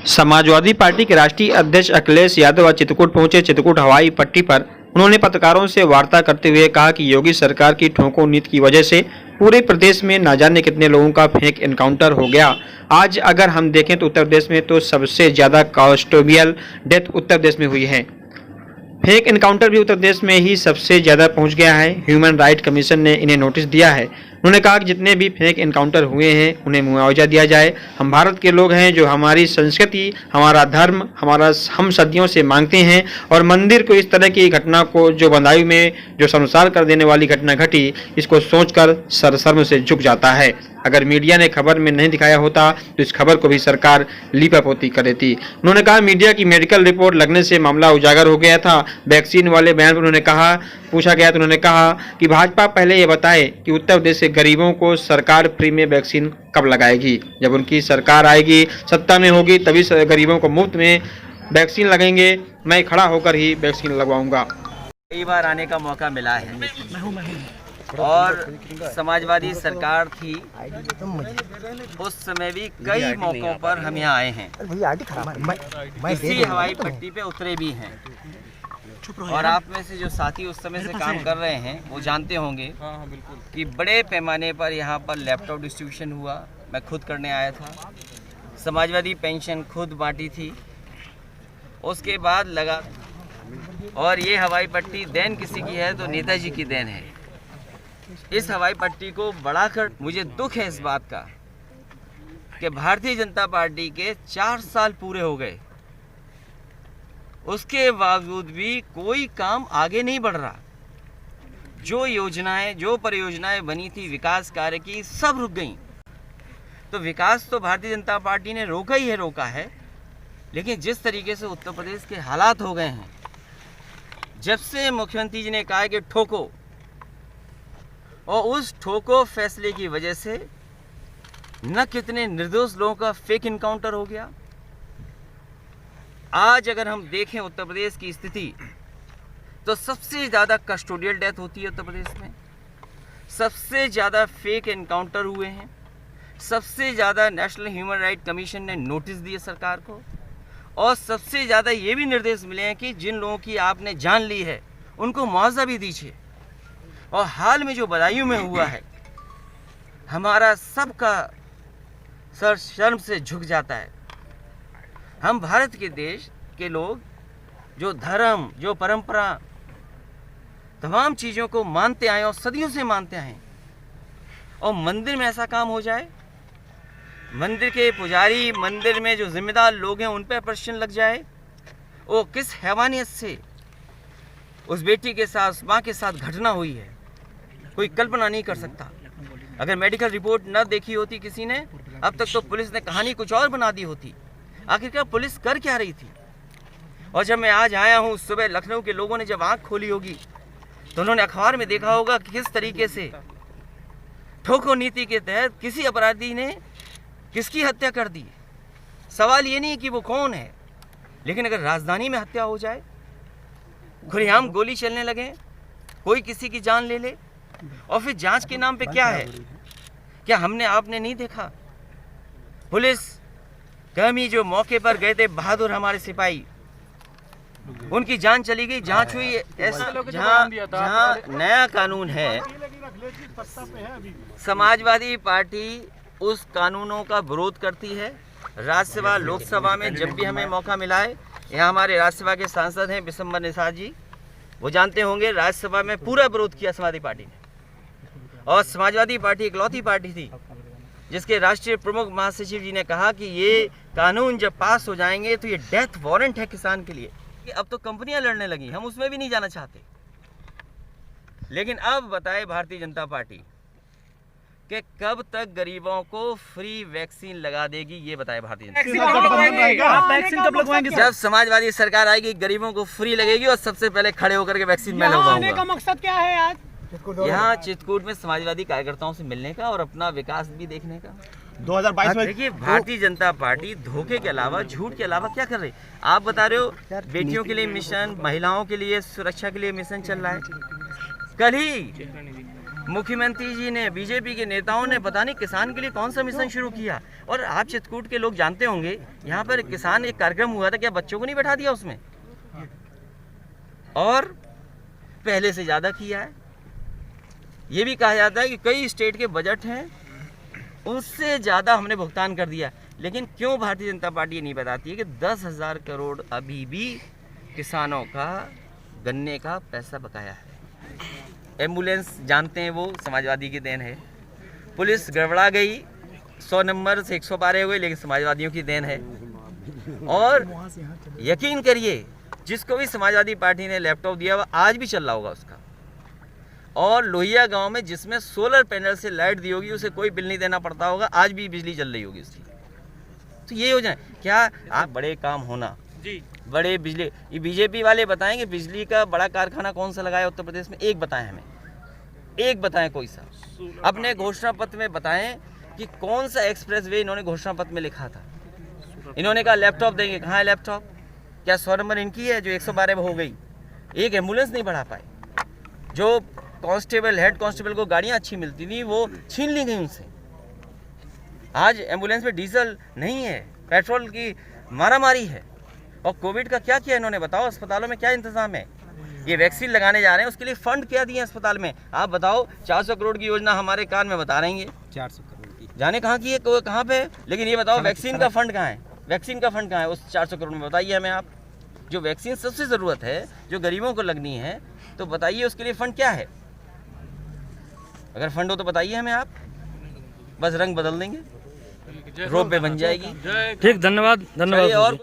Samajwadi party के राष्ट्रीय अध्यक्ष अखिलेश यादव आज चित्रकूट पहुंचे। चित्रकूट हवाई पट्टी पर उन्होंने पत्रकारों से वार्ता करते हुए कहा कि योगी सरकार की ठोको नीति की वजह से पूरे प्रदेश में न जाने कितने लोगों का फेक एनकाउंटर हो गया। आज अगर हम देखें तो उत्तर प्रदेश में तो सबसे ज्यादा कांस्टेबल डेथ उत्तर प्रदेश में हुई है। फेक एनकाउंटर भी उत्तर प्रदेश में ही सबसे ज्यादा पहुंच गया है। ह्यूमन राइट कमीशन ने इन्हें नोटिस दिया है। उन्होंने कहा कि जितने भी फेक एनकाउंटर हुए हैं उन्हें मुआवजा दिया जाए। हम भारत के लोग हैं, जो हमारी संस्कृति, हमारा धर्म, हम सदियों से मांगते हैं। और मंदिर को इस तरह की घटना को जो बंदाई में जो शर्मसार कर देने वाली घटना घटी, इसको सोचकर सरशर्म से झुक जाता है। अगर मीडिया ने खबर में नहीं दिखाया होता तो इस खबर को भी सरकार लीपापोती कर देती। उन्होंने कहा मीडिया की मेडिकल रिपोर्ट लगने से मामला उजागर हो गया था। वैक्सीन वाले बयान पर उन्होंने कहा, पूछा गया तो उन्होंने कहा कि भाजपा पहले ये बताए कि उत्तर प्रदेश के गरीबों को सरकार फ्री में वैक्सीन कब लगाएगी। जब उनकी सरकार आएगी, सत्ता में होगी, तभी गरीबों को मुफ्त में वैक्सीन लगेंगे। मैं खड़ा होकर ही वैक्सीन लगवाऊंगा। कई बार आने का मौका मिला है और समाजवादी सरकार थी, उस समय भी कई मौकों पर हम यहाँ आए हैं, इसी हवाई पट्टी पे उतरे भी हैं। और आप में से जो साथी उस समय से काम कर रहे हैं वो जानते होंगे कि बड़े पैमाने पर यहाँ पर लैपटॉप डिस्ट्रीब्यूशन हुआ। मैं खुद करने आया था। समाजवादी पेंशन खुद बांटी थी। उसके बाद लगा, और ये हवाई पट्टी देन किसी की है तो नेताजी की देन है। इस हवाई पट्टी को बढ़ाकर मुझे दुख है इस बात का कि भारतीय जनता पार्टी के 4 साल पूरे हो गए, उसके बावजूद भी कोई काम आगे नहीं बढ़ रहा। जो योजनाएं, जो परियोजनाएं बनी थी विकास कार्य की, सब रुक गई। तो विकास तो भारतीय जनता पार्टी ने रोका ही है, रोका है। लेकिन जिस तरीके से उत्तर प्रदेश के हालात हो गए हैं, जब से मुख्यमंत्री जी ने कहा कि ठोको, और उस ठोको फैसले की वजह से न कितने निर्दोष लोगों का फेक इनकाउंटर हो गया। आज अगर हम देखें उत्तर प्रदेश की स्थिति, तो सबसे ज़्यादा कस्टोडियल डेथ होती है उत्तर प्रदेश में, सबसे ज़्यादा फेक एनकाउंटर हुए हैं, सबसे ज़्यादा नेशनल ह्यूमन राइट कमीशन ने नोटिस दिए सरकार को, और सबसे ज़्यादा ये भी निर्देश मिले हैं कि जिन लोगों की आपने जान ली है उनको मुआवजा भी दीजिए। और हाल में जो बदायूं में हुआ है, हमारा सबका सर शर्म से झुक जाता है। हम भारत के देश के लोग जो धर्म, जो परंपरा, तमाम चीज़ों को मानते आए और सदियों से मानते आए, और मंदिर में ऐसा काम हो जाए, मंदिर के पुजारी, मंदिर में जो जिम्मेदार लोग हैं उन पर प्रश्न लग जाए। वो किस हैवानियत से उस बेटी के साथ, उस माँ के साथ घटना हुई है, कोई कल्पना नहीं कर सकता। अगर मेडिकल रिपोर्ट न देखी होती किसी ने, अब तक तो पुलिस ने कहानी कुछ और बना दी होती। आखिरकार पुलिस कर क्या रही थी? और जब मैं आज आया हूँ, सुबह लखनऊ के लोगों ने जब आंख खोली होगी तो उन्होंने अखबार में देखा होगा कि किस तरीके से ठोको नीति के तहत किसी अपराधी ने किसकी हत्या कर दी। सवाल ये नहीं कि वो कौन है, लेकिन अगर राजधानी में हत्या हो जाए, खुलेआम गोली चलने लगे, कोई किसी की जान ले ले, और फिर जांच के नाम पे क्या है? क्या हमने आपने नहीं देखा? पुलिस कर्मी जो मौके पर गए थे, बहादुर हमारे सिपाही, उनकी जान चली गई, जांच हुई। ऐसा जहाँ नया कानून है, समाजवादी पार्टी उस कानूनों का विरोध करती है। राज्यसभा, लोकसभा में जब भी हमें मौका मिला है, यहाँ हमारे राज्यसभा के सांसद हैं बिशंबर निसार जी, वो जानते होंगे, राज्यसभा में पूरा विरोध किया समाजवादी पार्टी ने। और समाजवादी पार्टी इकलौती पार्टी थी जिसके राष्ट्रीय प्रमुख महासचिव जी ने कहा कि ये कानून जब पास हो जाएंगे तो ये डेथ वारंट है किसान के लिए। कि अब तो कंपनियां लड़ने लगी, हम उसमें भी नहीं जाना चाहते। लेकिन अब बताए भारतीय जनता पार्टी कि कब तक गरीबों को फ्री वैक्सीन लगा देगी, ये बताए भारतीय जनता पार्टी। जब समाजवादी सरकार आएगी, गरीबों को फ्री लगेगी, और सबसे पहले खड़े होकर के वैक्सीन मैं लगवाऊंगा। का मकसद क्या है आज यहाँ चित्रकूट में समाजवादी कार्यकर्ताओं से मिलने का और अपना विकास भी देखने का। 2022 में देखिए, भारतीय जनता पार्टी धोखे के अलावा, झूठ के अलावा क्या कर रही? आप बता रहे हो बेटियों के लिए मिशन, महिलाओं के लिए सुरक्षा के लिए मिशन चल रहा है। कल ही मुख्यमंत्री जी ने, बीजेपी के नेताओं ने पता नहीं किसान के लिए कौन सा मिशन शुरू किया। और आप चित्रकूट के लोग जानते होंगे, यहाँ पर किसान एक कार्यक्रम हुआ था, क्या बच्चों को नहीं बैठा दिया उसमें? और पहले से ज़्यादा किया है। ये भी कहा जाता है कि कई स्टेट के बजट हैं, उससे ज़्यादा हमने भुगतान कर दिया। लेकिन क्यों भारतीय जनता पार्टी ये नहीं बताती है कि 10,000 करोड़ अभी भी किसानों का गन्ने का पैसा बकाया है। एम्बुलेंस जानते हैं, वो समाजवादी की देन है। पुलिस गड़बड़ा गई, 100 नंबर से 112 हो गई, लेकिन समाजवादियों की देन है। और यकीन करिए, जिसको भी समाजवादी पार्टी ने लैपटॉप दिया हुआ आज भी चल रहा होगा उसका। और लोहिया गांव में जिसमें सोलर पैनल से लाइट दी होगी, उसे कोई बिल नहीं देना पड़ता होगा, आज भी बिजली चल रही होगी उसकी। तो ये योजना क्या आप बड़े काम होना जी, बड़े बिजली, ये बीजेपी वाले बताएं कि बिजली का बड़ा कारखाना कौन सा लगाया उत्तर प्रदेश में? एक बताएं हमें, एक बताएं कोई सा। अपने घोषणा पत्र में बताएं कि कौन सा एक्सप्रेस वे इन्होंने घोषणा पत्र में लिखा था। इन्होंने कहा लैपटॉप देंगे, कहाँ है लैपटॉप? क्या 100 नंबर इनकी है जो 112 हो गई? एक एम्बुलेंस नहीं बढ़ा पाए। जो कांस्टेबल, हेड कांस्टेबल को गाड़ियाँ अच्छी मिलती थी, वो छीन ली गई उनसे। आज एम्बुलेंस में डीजल नहीं है, पेट्रोल की मारामारी है। और कोविड का क्या किया इन्होंने, बताओ? अस्पतालों में क्या इंतजाम है? ये वैक्सीन लगाने जा रहे हैं, उसके लिए फंड क्या दिए अस्पताल में? आप बताओ। 400 करोड़ की योजना हमारे कान में बता रहे हैं, 400 करोड़ की जाने कहाँ की है, कहाँ पे? लेकिन ये बताओ वैक्सीन का फंड कहाँ है? वैक्सीन का फंड कहाँ है उस 400 करोड़ में? बताइए हमें आप। जो वैक्सीन सबसे ज़रूरत है, जो गरीबों को लगनी है, तो बताइए उसके लिए फंड क्या है? अगर फंड हो तो बताइए हमें आप। बस रंग बदल देंगे, रोप पे बन जाएगी। ठीक, धन्यवाद। और